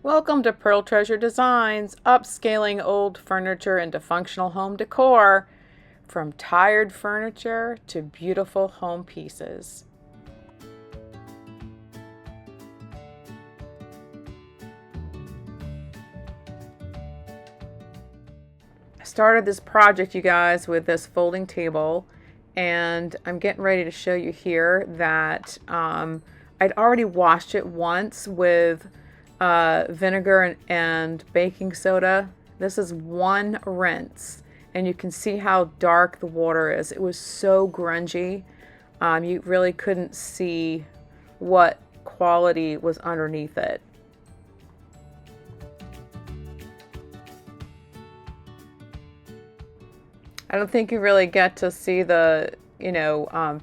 Welcome to Pearl Treasure Designs, upscaling old furniture into functional home decor, from tired furniture to beautiful home pieces. I started this project, you guys, with this folding table, and I'm getting ready to show you here that I'd already washed it once with vinegar and baking soda. This is one rinse, and you can see how dark the water is. It was so grungy. You really couldn't see what quality was underneath it. I don't think you really get to see the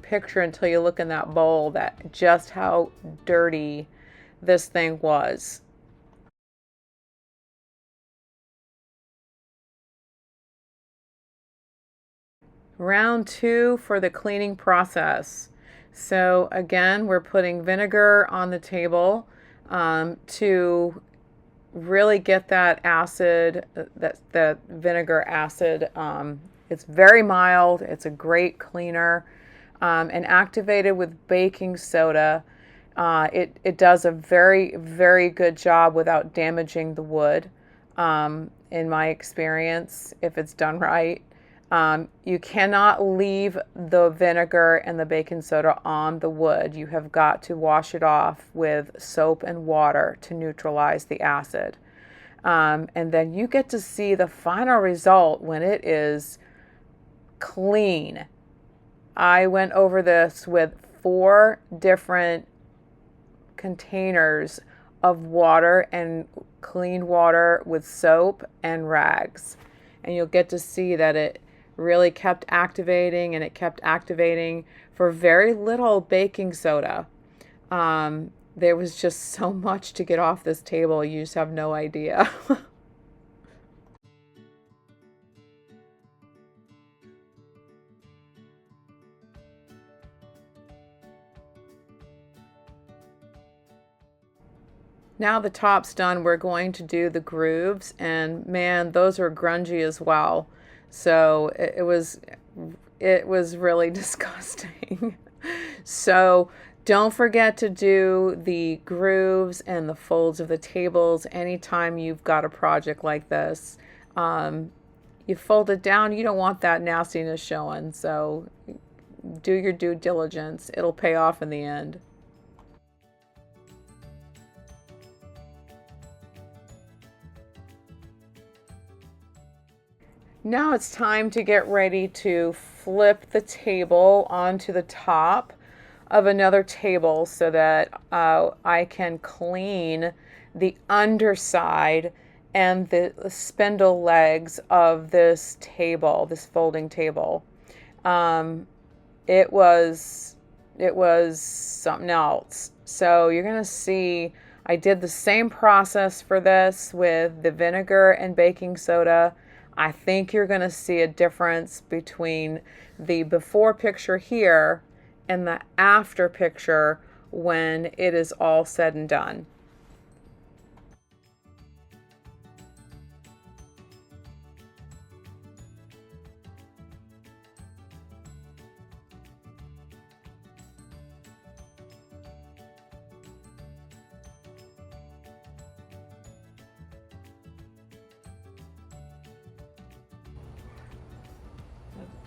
picture until you look in that bowl, that just how dirty this thing was. Round 2 for the cleaning process. So again, we're putting vinegar on the table to really get that acid, that vinegar acid. It's very mild. It's a great cleaner. And activated with baking soda, it does a very, very good job without damaging the wood, in my experience, if it's done right. You cannot leave the vinegar and the baking soda on the wood. You have got to wash it off with soap and water to neutralize the acid. And then you get to see the final result when it is clean. I went over this with 4 different containers of water and clean water with soap and rags. And you'll get to see that it really kept activating, and it kept activating for very little baking soda. There was just so much to get off this table, you just have no idea. Now the top's done, we're going to do the grooves, and man, those are grungy as well. So it was really disgusting. So don't forget to do the grooves and the folds of the tables anytime you've got a project like this. You fold it down, you don't want that nastiness showing, so do your due diligence. It'll pay off in the end. Now it's time to get ready to flip the table onto the top of another table so that I can clean the underside and the spindle legs of this table, this folding table. It was something else. So you're gonna see I did the same process for this with the vinegar and baking soda. I think you're going to see a difference between the before picture here and the after picture when it is all said and done.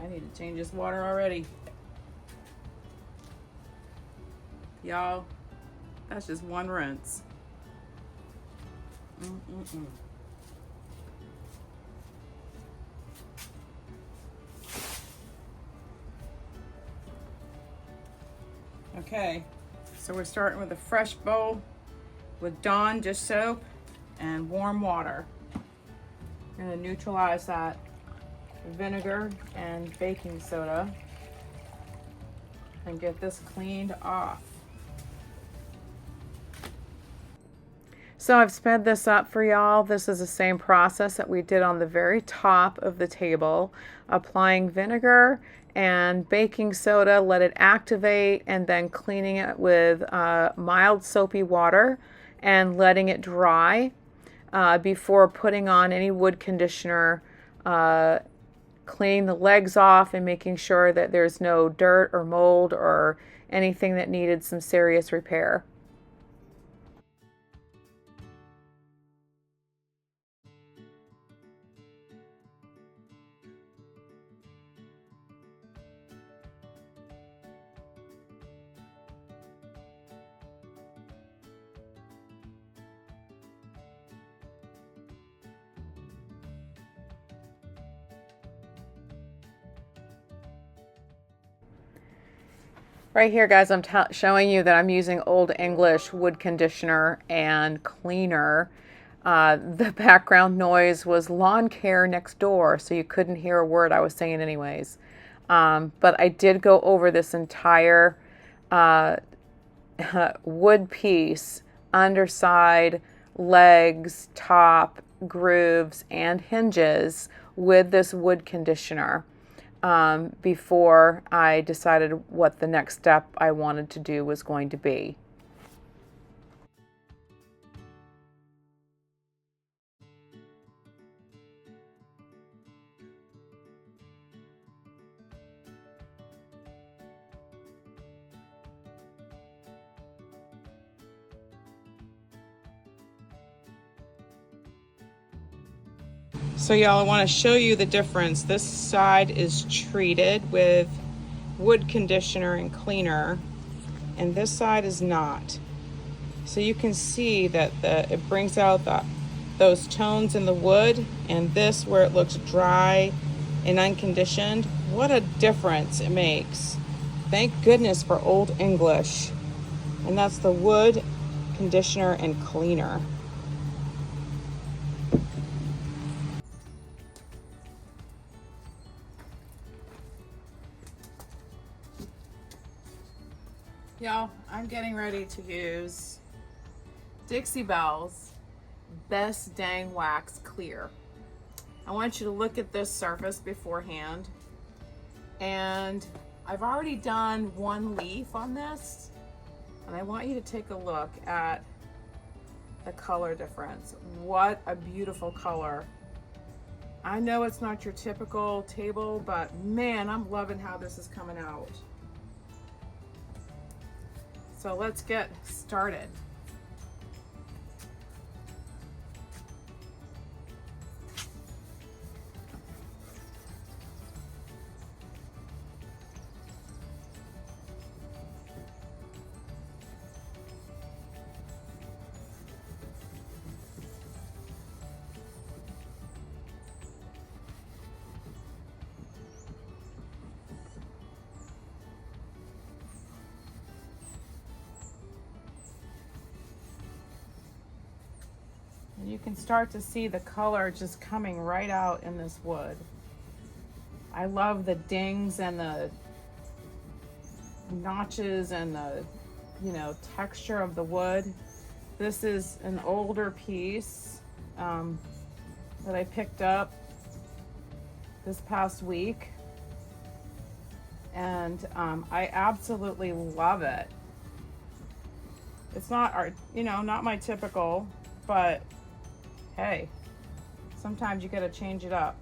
I need to change this water already. Y'all, that's just one rinse. Okay, so we're starting with a fresh bowl with Dawn dish soap and warm water. I'm going to neutralize that vinegar and baking soda and get this cleaned off. So I've sped this up for y'all. This is the same process that we did on the very top of the table, applying vinegar and baking soda, let it activate, and then cleaning it with mild soapy water and letting it dry. before putting on any wood conditioner, cleaning the legs off and making sure that there's no dirt or mold or anything that needed some serious repair. Right here, guys, I'm showing you that I'm using Old English wood conditioner and cleaner. The background noise was lawn care next door, so you couldn't hear a word I was saying anyways. But I did go over this entire wood piece, underside, legs, top, grooves, and hinges with this wood conditioner. Before I decided what the next step I wanted to do was going to be. So y'all, I want to show you the difference. This side is treated with wood conditioner and cleaner, and this side is not. So you can see that it brings out those tones in the wood, and this where it looks dry and unconditioned. What a difference it makes. Thank goodness for Old English. And that's the wood conditioner and cleaner. Y'all, I'm getting ready to use Dixie Belle's Best Dang Wax Clear. I want you to look at this surface beforehand. And I've already done one leaf on this. And I want you to take a look at the color difference. What a beautiful color. I know it's not your typical table, but man, I'm loving how this is coming out. So let's get started. You can start to see the color just coming right out in this wood. I love the dings and the notches and the, texture of the wood. This is an older piece that I picked up this past week, and I absolutely love it. It's not not my typical, but hey, sometimes you gotta change it up.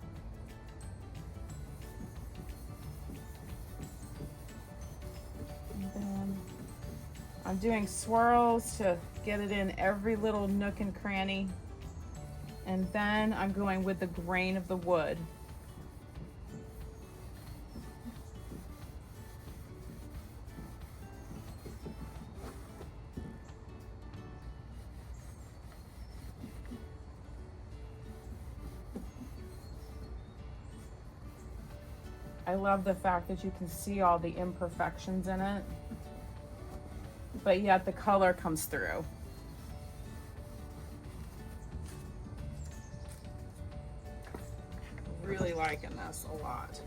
And then I'm doing swirls to get it in every little nook and cranny. And then I'm going with the grain of the wood. I love the fact that you can see all the imperfections in it, but yet the color comes through. Really liking this a lot.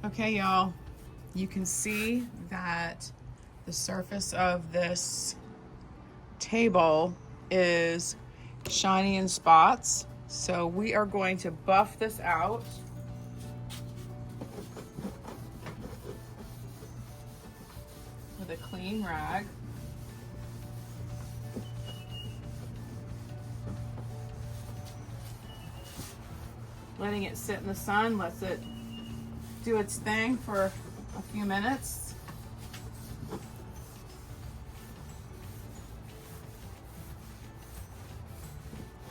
Okay, y'all, you can see that the surface of this table is shiny in spots. So we are going to buff this out. With a clean rag. Letting it sit in the sun lets it do its thing for a few minutes.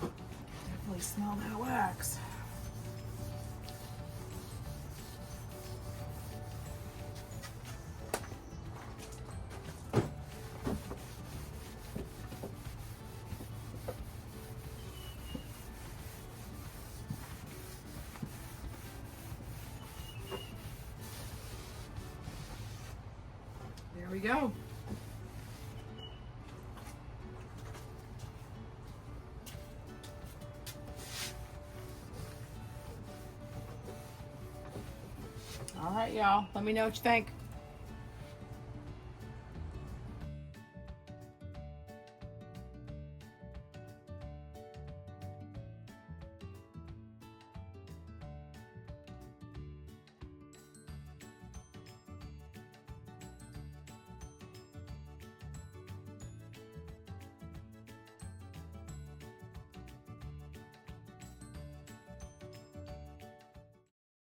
Definitely smell that wax. There we go. All right, y'all. Let me know what you think.